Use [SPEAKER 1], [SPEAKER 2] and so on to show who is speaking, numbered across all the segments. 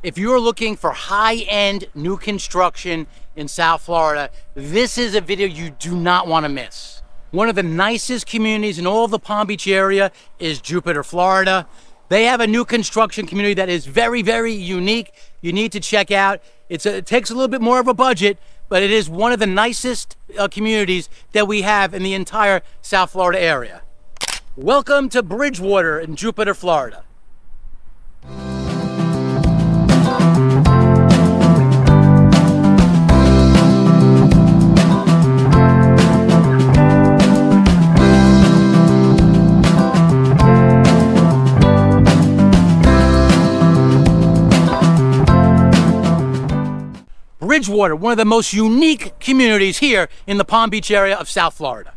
[SPEAKER 1] If you're looking for high-end new construction in South Florida, this is a video you do not want to miss. One of the nicest communities in all of the Palm Beach area is Jupiter, Florida. They have a new construction community that is very, very unique. You need to check out. It takes a little bit more of a budget, but it is one of the nicest communities that we have in the entire South Florida area. Welcome to Bridgewater in Jupiter, Florida. Bridgewater, one of the most unique communities here in the Palm Beach area of South Florida.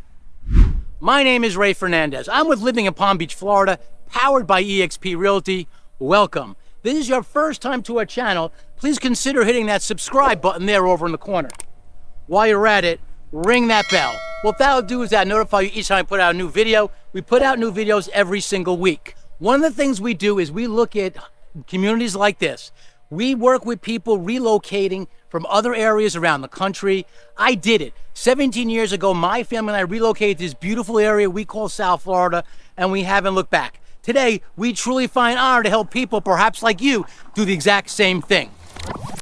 [SPEAKER 1] My name is Ray Fernandez. I'm with Living in Palm Beach, Florida, powered by eXp Realty. Welcome. This is your first time to our channel. Please consider hitting that subscribe button there over in the corner. While you're at it, ring that bell. What that'll do is that notify you each time I put out a new video. We put out new videos every single week. One of the things we do is we look at communities like this. We work with people relocating from other areas around the country. I did it. 17 years ago, my family and I relocated to this beautiful area we call South Florida, and we haven't looked back. Today, we truly find honor to help people, perhaps like you, do the exact same thing.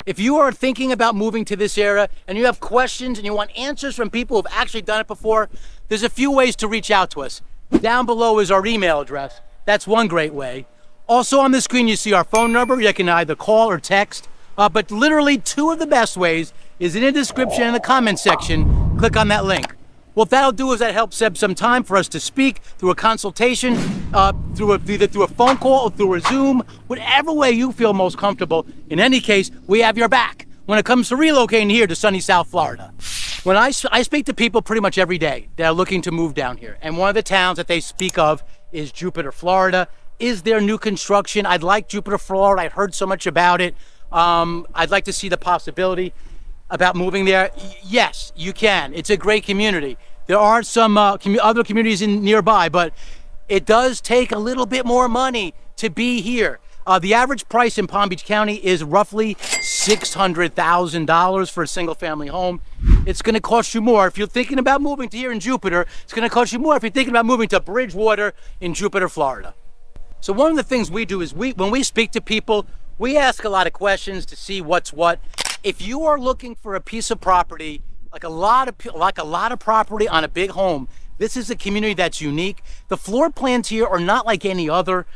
[SPEAKER 1] If you are thinking about moving to this area and you have questions and you want answers from people who have actually done it before, there's a few ways to reach out to us. Down below is our email address. That's one great way. Also on the screen, you see our phone number. You can either call or text. But literally two of the best ways is in the description and in the comment section. Click on that link. What that'll do is that helps set some time for us to speak through a consultation, either through a phone call or through a Zoom, whatever way you feel most comfortable. In any case, we have your back when it comes to relocating here to sunny South Florida. When I speak to people pretty much every day that are looking to move down here, and one of the towns that they speak of is Jupiter, Florida. Is there new construction? I'd like Jupiter, Florida. I've heard so much about it. I'd like to see the possibility about moving there. Yes, you can. It's a great community. There are some other communities nearby, but it does take a little bit more money to be here. The average price in Palm Beach County is roughly $600,000 for a single family home. It's going to cost you more if you're thinking about moving to here in Jupiter. It's going to cost you more if you're thinking about moving to Bridgewater in Jupiter, Florida. So one of the things we do is when we speak to people, we ask a lot of questions to see what's what. If you are looking for a piece of property, like a lot of property on a big home, this is a community that's unique. The floor plans here are not like any other.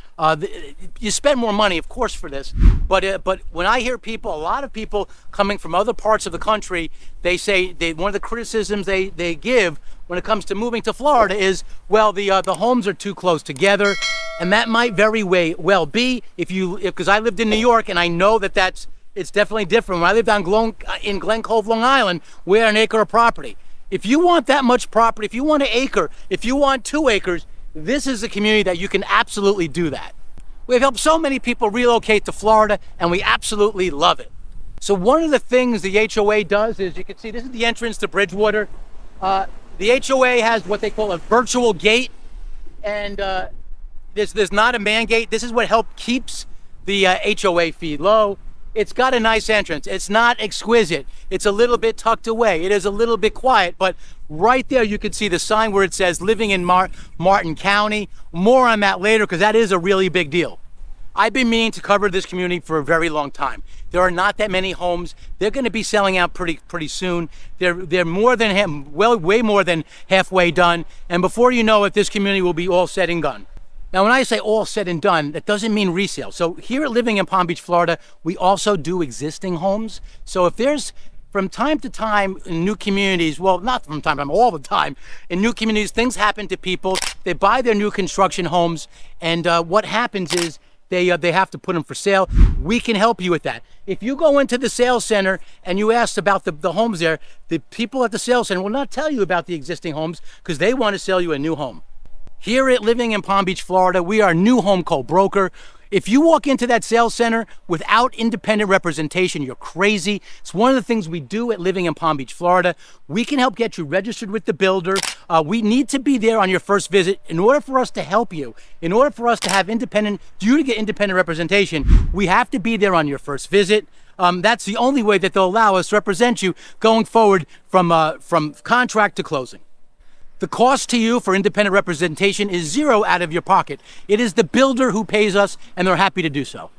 [SPEAKER 1] You spend more money, of course, for this. But when I hear people, a lot of people coming from other parts of the country, they say one of the criticisms they give when it comes to moving to Florida is, well, the homes are too close together. And that might very well be because I lived in New York and I know it's definitely different. When I lived in Glen Cove, Long Island, we had an acre of property. If you want that much property, if you want an acre, if you want 2 acres, this is a community that you can absolutely do that. We've helped so many people relocate to Florida and we absolutely love it. So one of the things the HOA does is, you can see this is the entrance to Bridgewater. The HOA has what they call a virtual gate, and there's not a man gate. This is what keeps the HOA fee low. It's got a nice entrance. It's not exquisite. It's a little bit tucked away. It is a little bit quiet, but right there you can see the sign where it says living in Martin County. More on that later because that is a really big deal. I've been meaning to cover this community for a very long time. There are not that many homes. They're going to be selling out pretty soon. They're more than way more than halfway done, and before you know it, this community will be all said and done. Now, when I say all said and done, that doesn't mean resale. So here at Living in Palm Beach, Florida, we also do existing homes. So if there's, from time to time in new communities, well, not from time to time, all the time, in new communities, things happen to people. They buy their new construction homes, and what happens is they have to put them for sale. We can help you with that. If you go into the sales center and you ask about the homes there, the people at the sales center will not tell you about the existing homes because they want to sell you a new home. Here at Living in Palm Beach, Florida, we are a new home co-broker. If you walk into that sales center without independent representation, you're crazy. It's one of the things we do at Living in Palm Beach, Florida. We can help get you registered with the builder. We need to be there on your first visit in order for us to help you. In order for us to have you to get independent representation, we have to be there on your first visit. That's the only way that they'll allow us to represent you going forward from contract to closing. The cost to you for independent representation is zero out of your pocket. It is the builder who pays us, and they're happy to do so.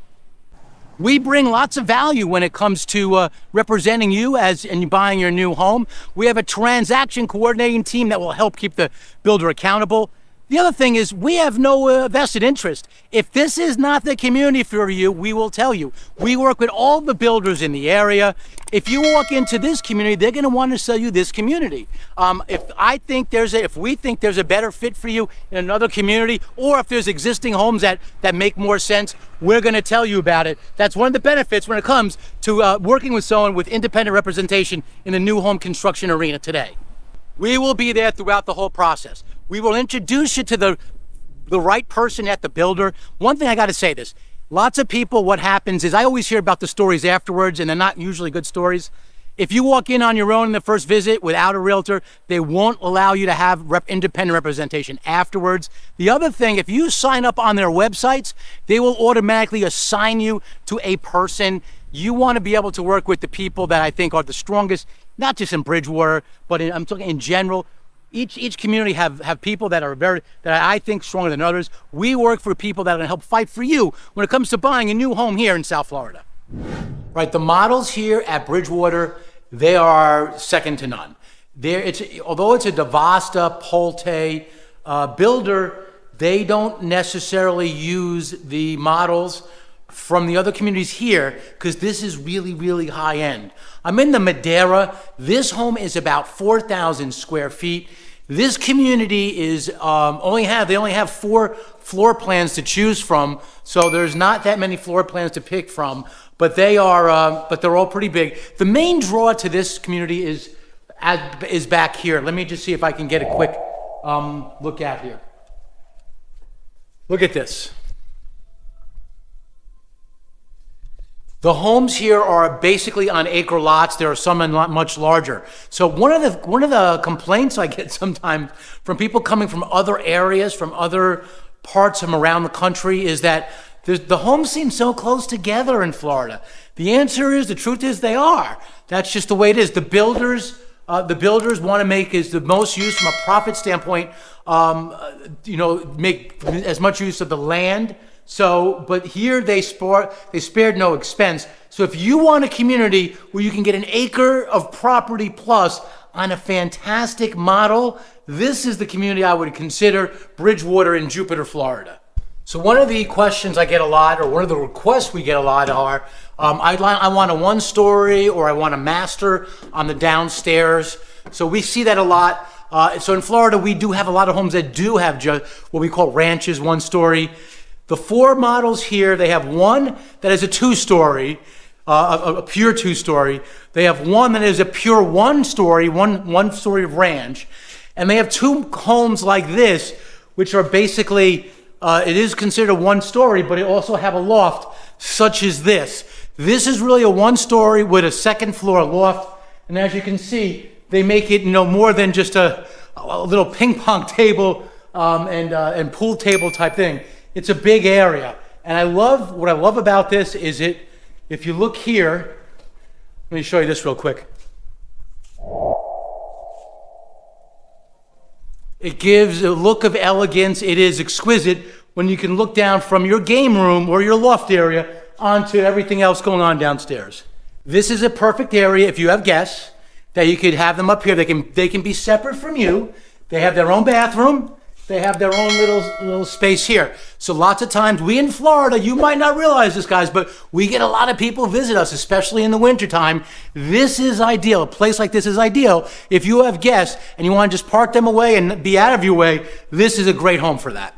[SPEAKER 1] We bring lots of value when it comes to representing you and buying your new home. We have a transaction coordinating team that will help keep the builder accountable. The other thing is we have no vested interest. If this is not the community for you, we will tell you. We work with all the builders in the area. If you walk into this community, they're going to want to sell you this community. If we think there's a better fit for you in another community, or if there's existing homes that make more sense, we're going to tell you about it. That's one of the benefits when it comes to working with someone with independent representation in the new home construction arena today. We will be there throughout the whole process. We will introduce you to the right person at the builder. One thing I got to say this, lots of people, what happens is I always hear about the stories afterwards, and they're not usually good stories. If you walk in on your own in the first visit without a realtor, they won't allow you to have independent representation afterwards. The other thing, if you sign up on their websites, they will automatically assign you to a person. You want to be able to work with the people that I think are the strongest, not just in Bridgewater, but I'm talking in general. Each community have people that I think stronger than others. We work for people that are going to help fight for you when it comes to buying a new home here in South Florida. Right, the models here at Bridgewater, they are second to none. Although it's a Devasta, Polte builder, they don't necessarily use the models from the other communities here because this is really, really high end. I'm in the Madeira. This home is about 4,000 square feet. This community is they only have 4 floor plans to choose from, so there's not that many floor plans to pick from, but they're all pretty big. The main draw to this community is back here. Let me just see if I can get a quick look at here. Look at this. The homes here are basically on acre lots. There are some much larger. So one of the complaints I get sometimes from people coming from other areas, from other parts from around the country, is that the homes seem so close together in Florida. The truth is they are. That's just the way it is. The builders want to make the most use from a profit standpoint. Make as much use of the land. But here they spared no expense. So if you want a community where you can get an acre of property plus on a fantastic model, this is the community I would consider, Bridgewater in Jupiter, Florida. So one of the questions I get a lot, or one of the requests we get a lot are, I want a 1-story, or I want a master on the downstairs. So we see that a lot. So in Florida, we do have a lot of homes that do have what we call ranches, 1-story. The 4 models here, they have one that is a 2-story, a pure 2-story. They have one that is a pure 1-story, one story of ranch. And they have 2 homes like this, which are basically, it is considered a 1-story, but it also have a loft such as this. This is really a 1-story with a 2nd floor loft. And as you can see, they make it more than just a little ping pong table and pool table type thing. It's a big area. And what I love about this is if you look here, let me show you this real quick. It gives a look of elegance. It is exquisite when you can look down from your game room or your loft area onto everything else going on downstairs. This is a perfect area if you have guests that you could have them up here. They can be separate from you. They have their own bathroom. They have their own little space here. So lots of times, we in Florida, you might not realize this, guys, but we get a lot of people visit us, especially in the wintertime. This is ideal. A place like this is ideal. If you have guests and you want to just park them away and be out of your way, this is a great home for that.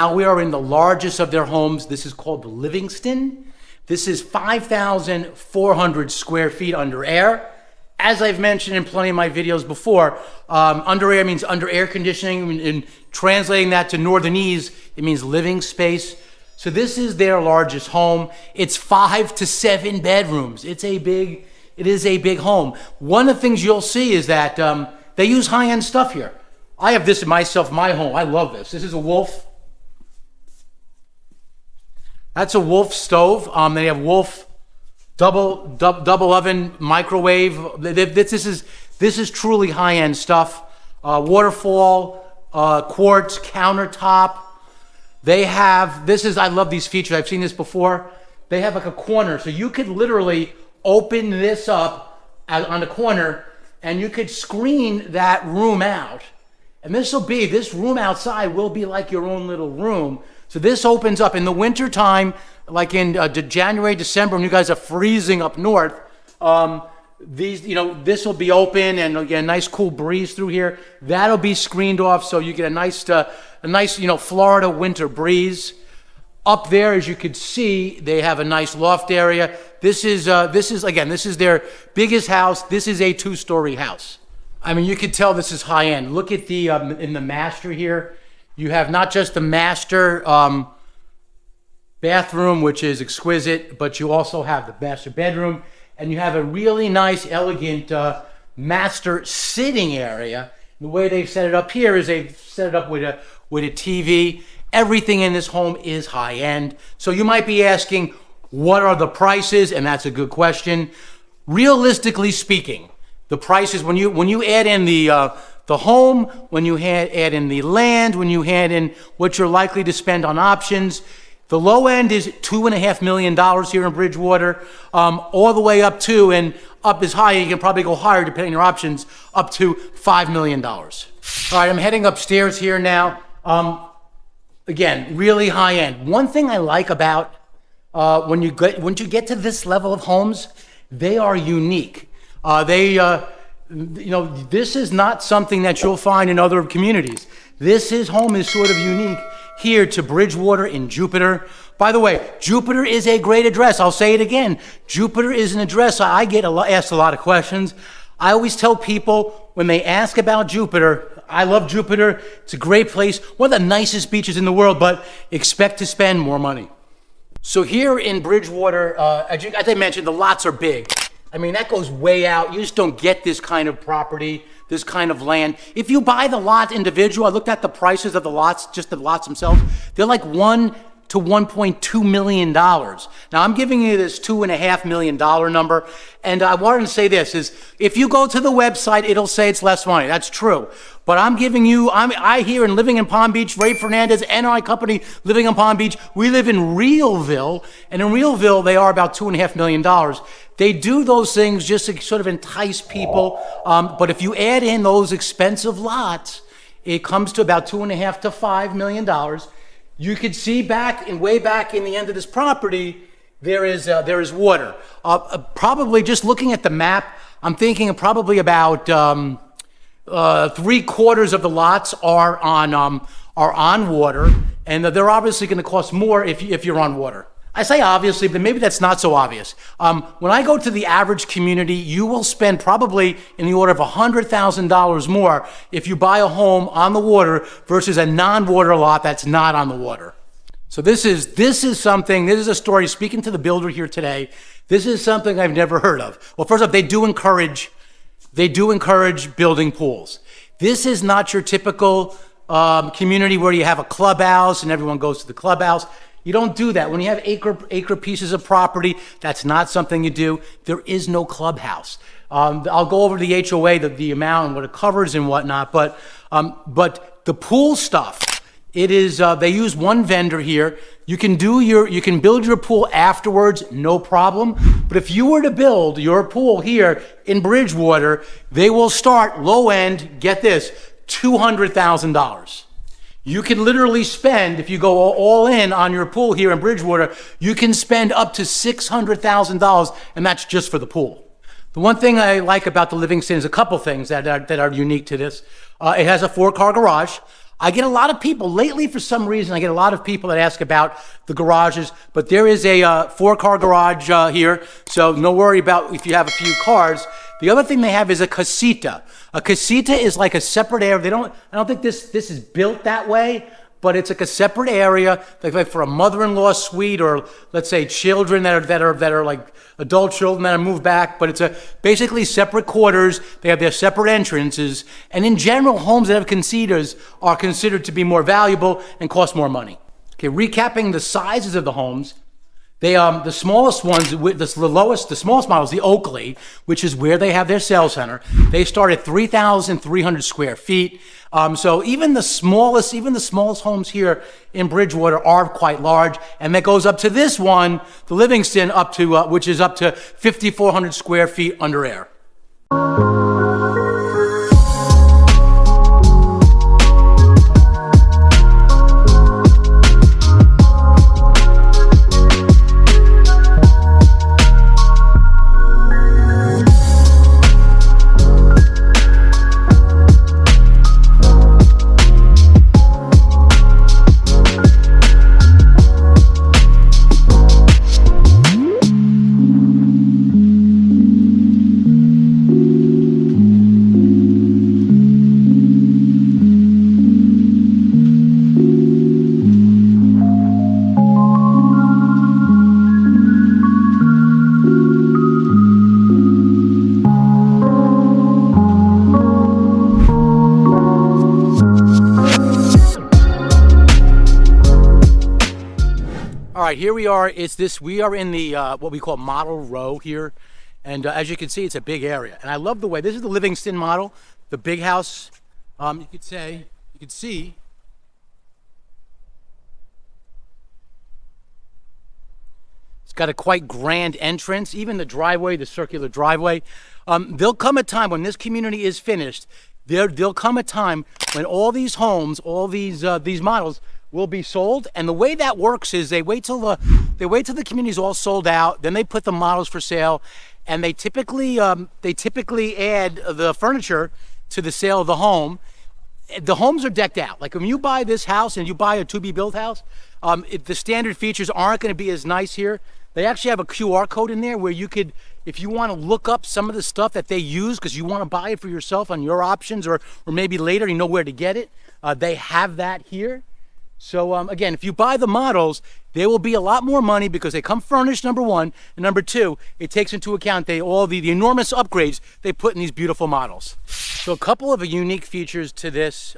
[SPEAKER 1] Now we are in the largest of their homes. This is called the Livingston. This is 5,400 square feet under air. As I've mentioned in plenty of my videos before, under air means under air conditioning. In translating that to Northernese, it means living space. So this is their largest home. It's 5 to 7 bedrooms. It is a big home. One of the things you'll see is that they use high-end stuff here. I have this in my home. I love this. This is a Wolf. That's a Wolf stove. They have Wolf double oven microwave. This is truly high-end stuff. Waterfall, quartz countertop. They have, I love these features. I've seen this before. They have like a corner, so you could literally open this up on the corner and you could screen that room out. And this room outside will be like your own little room. So this opens up in the winter time, like in January, December, when you guys are freezing up north. This will be open and you'll get a nice cool breeze through here. That'll be screened off, so you get a nice, Florida winter breeze. Up there, as you can see, they have a nice loft area. This is their biggest house. This is a 2-story house. I mean, you can tell this is high end. Look at the in the master here. You have not just the master bathroom, which is exquisite, but you also have the master bedroom, and you have a really nice, elegant master sitting area. The way they've set it up here is they've set it up with a TV. Everything in this home is high end. So you might be asking, what are the prices? And that's a good question. Realistically speaking, the prices, when you add in the home, when you add in the land, when you add in what you're likely to spend on options, the low end is $2.5 million here in Bridgewater, all the way up to, and up is high, you can probably go higher depending on your options, up to $5 million. All right, I'm heading upstairs here now. Again, really high end. One thing I like about when you get to this level of homes, they are unique. This is not something that you'll find in other communities. Home is sort of unique here to Bridgewater in Jupiter. By the way, Jupiter is a great address. I'll say it again. Jupiter is an address. I get asked a lot of questions. I always tell people when they ask about Jupiter, I love Jupiter. It's a great place, one of the nicest beaches in the world, but expect to spend more money. So here in Bridgewater, as I mentioned, the lots are big. I mean, that goes way out. You just don't get this kind of property, this kind of land. If you buy the lot individual, I looked at the prices of the lots, just the lots themselves. They're like $1 to $1.2 million. Now, I'm giving you this $2.5 million number. And I wanted to say this, is if you go to the website, it'll say it's less money. That's true. But I'm giving you, I here and living in Palm Beach, Ray Fernandez and my company living in Palm Beach, we live in Realville. And in Realville, they are about $2.5 million. They do those things just to sort of entice people. But if you add in those expensive lots, it comes to about $2.5 to $5 million. You could see way back in the end of this property, there is water. Probably just looking at the map, I'm thinking of probably about 3/4 of the lots are on water, and they're obviously going to cost more if you're on water. I say obviously, but maybe that's not so obvious. When I go to the average community, you will spend probably in the order of $100,000 more if you buy a home on the water versus a non-water lot that's not on the water. So this is a story, speaking to the builder here today, this is something I've never heard of. Well, first off, they do encourage building pools. This is not your typical community where you have a clubhouse and everyone goes to the clubhouse. You don't do that. When you have acre pieces of property, that's not something you do. There is no clubhouse. I'll go over the HOA, the amount and what it covers and whatnot, but the pool stuff, it is, they use one vendor here. You can build your pool afterwards, no problem. But if you were to build your pool here in Bridgewater, they will start low end, get this, $200,000. You can literally spend, if you go all in on your pool here in Bridgewater, you can spend up to $600,000, and that's just for the pool. The one thing I like about the Livingston is a couple things that are unique to this. It has a 4-car garage. I get a lot of people lately, for some reason, I get a lot of people that ask about the garages, but there is a 4-car garage here, so no worry about if you have a few cars. The other thing they have is a casita. A casita is like a separate area. I don't think this is built that way, but it's like a separate area, like for a mother-in-law suite, or let's say children that are like adult children that are moved back. But it's basically separate quarters. They have their separate entrances, and in general, homes that have casitas are considered to be more valuable and cost more money. Okay, recapping the sizes of the homes. The smallest ones, the smallest model is the Oakley, which is where they have their sales center. They start at 3,300 square feet. So even the smallest homes here in Bridgewater are quite large, and that goes up to this one, the Livingston, which is up to 5,400 square feet under air. All right, here we are. We are in the what we call model row here, and as you can see, it's a big area. And I love the way this is the Livingston model, the big house. You could see. It's got a quite grand entrance. Even the driveway, the circular driveway. There'll come a time when this community is finished. There'll come a time when all these homes, all these models, will be sold, and the way that works is they wait till the community's all sold out, then they put the models for sale, and they typically add the furniture to the sale of the home. The homes are decked out. Like when you buy this house and you buy a to-be-built house, the standard features aren't going to be as nice here. They actually have a QR code in there where you could, if you want to look up some of the stuff that they use because you want to buy it for yourself on your options, or maybe later you know where to get it, they have that here. So again, if you buy the models, there will be a lot more money because they come furnished, number one, and number two, it takes into account all the enormous upgrades they put in these beautiful models. So a couple of unique features to this,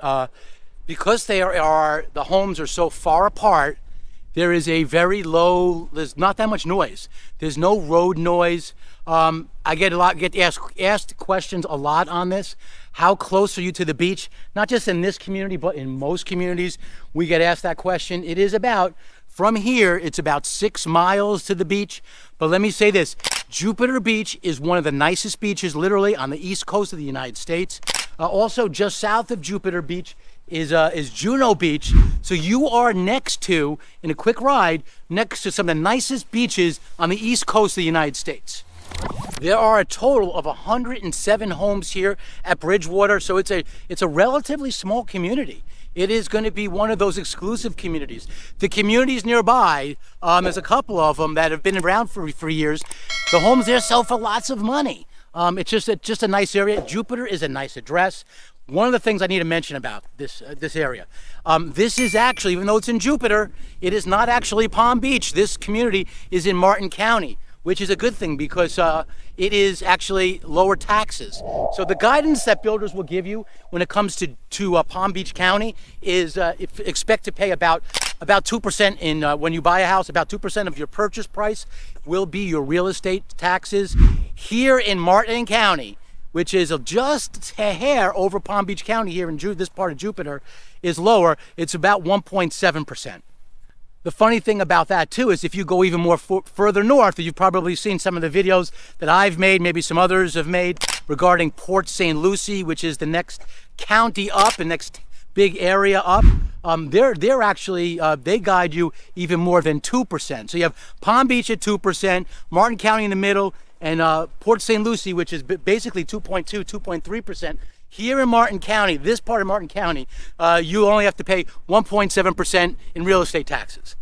[SPEAKER 1] because the homes are so far apart, there is a very low, there's not that much noise. There's no road noise. I get asked questions a lot on this. How close are you to the beach? Not just in this community, but in most communities, we get asked that question. It is from here, it's about 6 miles to the beach. But let me say this, Jupiter Beach is one of the nicest beaches, literally, on the east coast of the United States. Also, just south of Jupiter Beach is Juno Beach. So you are next to, in a quick ride, next to some of the nicest beaches on the east coast of the United States. There are a total of 107 homes here at Bridgewater, so it's a relatively small community. It is going to be one of those exclusive communities. The communities nearby, there's a couple of them that have been around for years. The homes there sell for lots of money. It's just a nice area. Jupiter is a nice address. One of the things I need to mention about this area, this is actually, even though it's in Jupiter, it is not actually Palm Beach. This community is in Martin County, which is a good thing because it is actually lower taxes. So the guidance that builders will give you when it comes to Palm Beach County is expect to pay about 2% in when you buy a house. About 2% of your purchase price will be your real estate taxes. Here in Martin County, which is just a hair over Palm Beach County here in this part of Jupiter, is lower. It's about 1.7%. The funny thing about that too is if you go even more further north, you've probably seen some of the videos that I've made, maybe some others have made, regarding Port St. Lucie, which is the next county up, the next big area up. They're actually, they guide you even more than 2%. So you have Palm Beach at 2%, Martin County in the middle, and Port St. Lucie, which is basically 2.2, 2.3%. Here in Martin County, this part of Martin County, you only have to pay 1.7% in real estate taxes.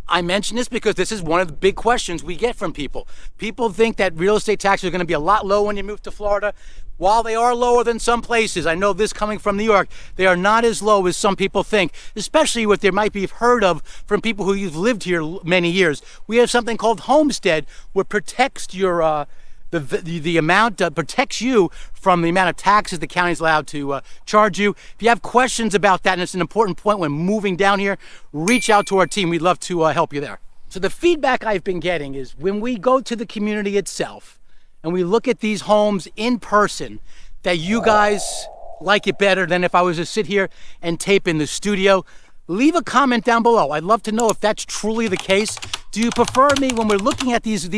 [SPEAKER 1] I mention this because this is one of the big questions we get from people. People think that real estate taxes are going to be a lot lower when you move to Florida. While they are lower than some places, I know this coming from New York, they are not as low as some people think, especially what they might be heard of from people who have lived here many years. We have something called homestead, which protects your the amount, protects you from the amount of taxes the county is allowed to charge you. If you have questions about that, and it's an important point when moving down here, reach out to our team. We'd love to help you there. So the feedback I've been getting is when we go to the community itself and we look at these homes in person, that you guys like it better than if I was to sit here and tape in the studio. Leave a comment down below. I'd love to know if that's truly the case. Do you prefer me when we're looking at these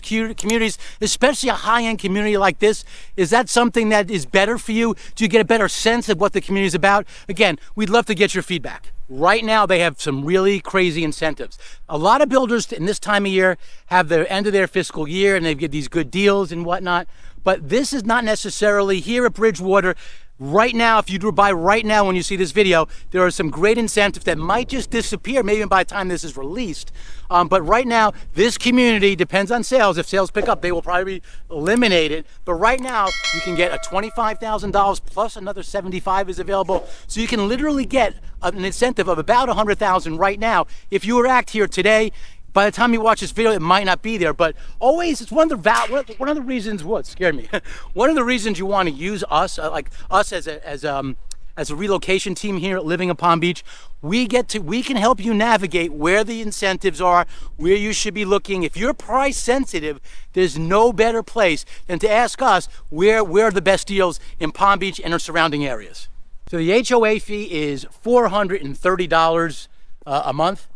[SPEAKER 1] communities, especially a high-end community like this? Is that something that is better for you? Do you get a better sense of what the community is about? Again, we'd love to get your feedback. Right now, they have some really crazy incentives. A lot of builders in this time of year have the end of their fiscal year and they get these good deals and whatnot. But this is not necessarily here at Bridgewater. Right now, if you do buy right now when you see this video, there are some great incentives that might just disappear maybe by the time this is released. But right now, this community depends on sales. If sales pick up, they will probably be eliminated. But right now, you can get a $25,000 plus another $75,000 is available. So you can literally get an incentive of about $100,000 right now. If you were to act here today, by the time you watch this video, it might not be there, but always it's one of the reasons. What scared me? One of the reasons you want to use us, like us as a relocation team here at Living in Palm Beach. We can help you navigate where the incentives are, where you should be looking. If you're price sensitive, there's no better place than to ask us where are the best deals in Palm Beach and our surrounding areas. So the HOA fee is $430 a month,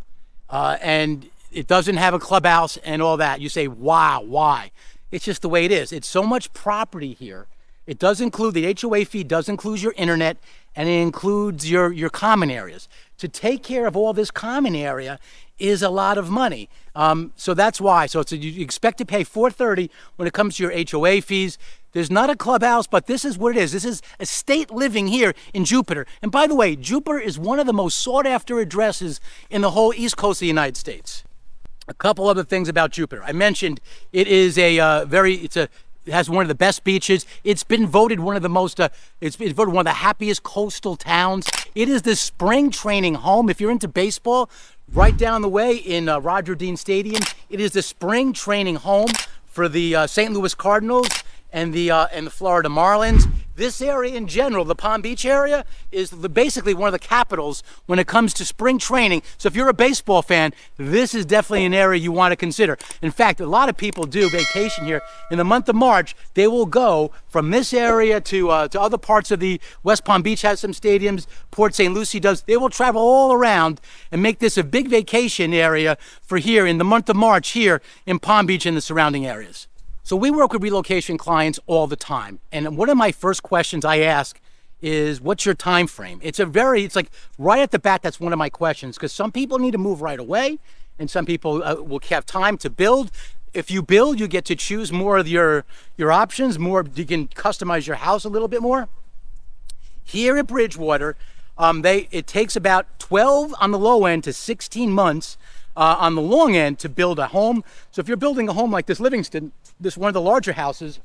[SPEAKER 1] and it doesn't have a clubhouse and all that. You say, wow, why? It's just the way it is. It's so much property here. It does include, the HOA fee does include your internet, and it includes your common areas. To take care of all this common area is a lot of money. So that's why. So you expect to pay $430 when it comes to your HOA fees. There's not a clubhouse, but this is what it is. This is estate living here in Jupiter. And by the way, Jupiter is one of the most sought after addresses in the whole East Coast of the United States. A couple other things about Jupiter. I mentioned it is it has one of the best beaches. It's been voted one of the most, it's been voted one of the happiest coastal towns. It is the spring training home. If you're into baseball, right down the way in Roger Dean Stadium, it is the spring training home for the St. Louis Cardinals and the Florida Marlins. This area in general, the Palm Beach area, is basically one of the capitals when it comes to spring training. So if you're a baseball fan, this is definitely an area you want to consider. In fact, a lot of people do vacation here. In the month of March, they will go from this area to other parts of the West Palm Beach has some stadiums, Port St. Lucie does. They will travel all around and make this a big vacation area for here in the month of March here in Palm Beach and the surrounding areas. So we work with relocation clients all the time. And one of my first questions I ask is, what's your time frame? It's like right at the bat, that's one of my questions, because some people need to move right away and some people will have time to build. If you build, you get to choose more of your options, you can customize your house a little bit more. Here at Bridgewater, it takes about 12 on the low end to 16 months on the long end to build a home. So if you're building a home like this Livingston, this one of the larger houses,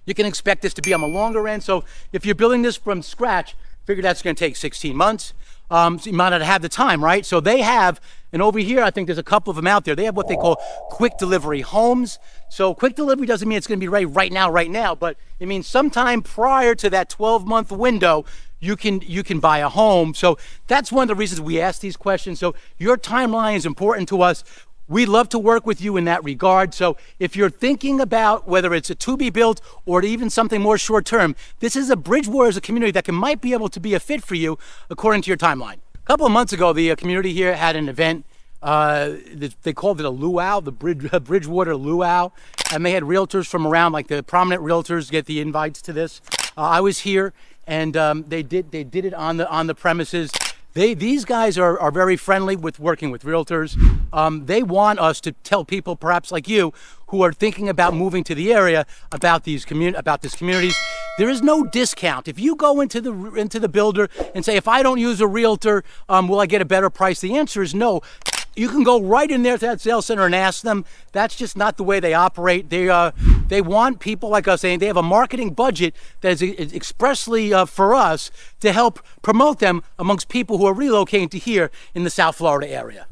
[SPEAKER 1] you can expect this to be on the longer end. So if you're building this from scratch, figure that's going to take 16 months. So you might not have the time, right? So they have, and over here, I think there's a couple of them out there. They have what they call quick delivery homes. So quick delivery doesn't mean it's going to be ready right now, but it means sometime prior to that 12-month window, you can buy a home. So that's one of the reasons we ask these questions. So your timeline is important to us. We love to work with you in that regard. So if you're thinking about whether it's a to-be built or even something more short-term, this is Bridgewater is a community that might be able to be a fit for you according to your timeline. A couple of months ago, the community here had an event. They called it a luau, the Bridgewater luau, and they had realtors from around, like the prominent realtors, get the invites to this. I was here, and they did it on the premises. These guys are very friendly with working with realtors. They want us to tell people, perhaps like you, who are thinking about moving to the area about these communities. There is no discount. If you go into the builder and say, if I don't use a realtor, will I get a better price? The answer is no. You can go right in there to that sales center and ask them. That's just not the way they operate. They want people like us, saying they have a marketing budget that is expressly for us to help promote them amongst people who are relocating to here in the South Florida area.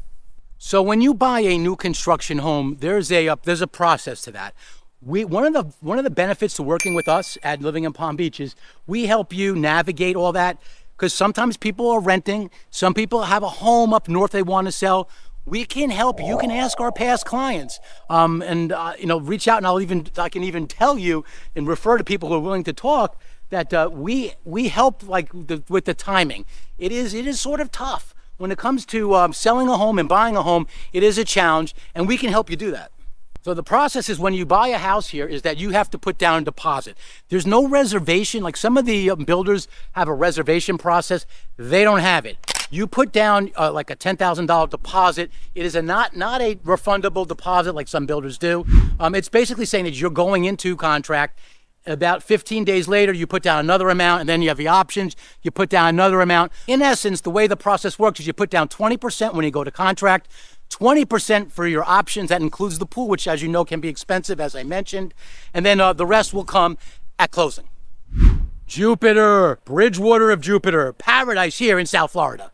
[SPEAKER 1] So when you buy a new construction home, there's a process to that. One of the benefits to working with us at Living in Palm Beach is we help you navigate all that, because sometimes people are renting. Some people have a home up north they want to sell. We can help. You can ask our past clients, reach out, and I can even tell you and refer to people who are willing to talk that we help with the timing. It is sort of tough when it comes to selling a home and buying a home. It is a challenge, and we can help you do that. So the process is, when you buy a house here, is that you have to put down a deposit. There's no reservation. Like some of the builders have a reservation process. They don't have it. You put down like a $10,000 deposit. It is not a refundable deposit like some builders do. It's basically saying that you're going into contract. About 15 days later, you put down another amount, and then you have the options. You put down another amount. In essence, the way the process works is you put down 20% when you go to contract, 20% for your options. That includes the pool, which, as you know, can be expensive, as I mentioned. And then the rest will come at closing. Jupiter, Bridgewater of Jupiter, paradise here in South Florida.